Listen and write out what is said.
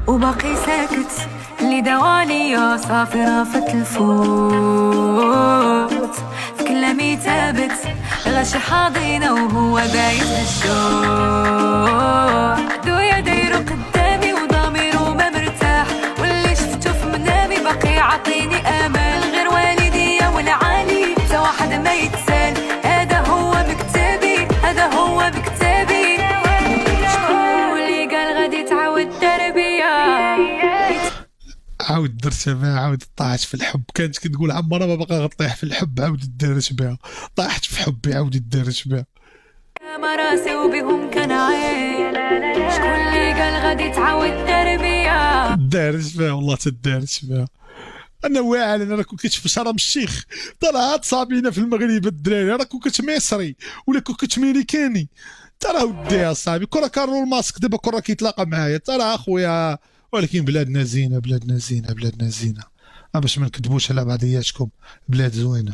وباقي ساكت، اللي دواني يا صافي رافت الفوت، في كلامي ثابت غاشي حاضينا وهو بايت الشوق. دويا دايرو قدامي وضميرو ما مرتاح، واللي شفتو في منامي باقي عطيني امل، غير والديا والعالي تا واحد ما يتسال. هذا هو مكتبي، هذا هو مكتبي، شكون اللي قال غادي تعاود تربيه؟ عاود درتها بها، عاود طاحت في الحب. كانت كتقول عمرها ما باقا غطيح في الحب، عاود دارت بها. طاحت في حبي عاود دارت بها. ما راسي وبهم كان عيب، شكون اللي قال غادي تعاود تربيه؟ دارت بها والله تدارت بها. انا واعر، انا راكو كتشوف شرم الشيخ طلعت صابينا في المغرب الدراري، راكو كتمصري ولا كتميريكاني. ترى وديها صاحبي، كره كارو الماسك دابا كره كيتلاقى معايا ترى اخويا. ولكن بلادنا زينه، بلادنا زينه، بلادنا زينه. باش ما نكذبوش على بعضياتكم، بلاد زوينه.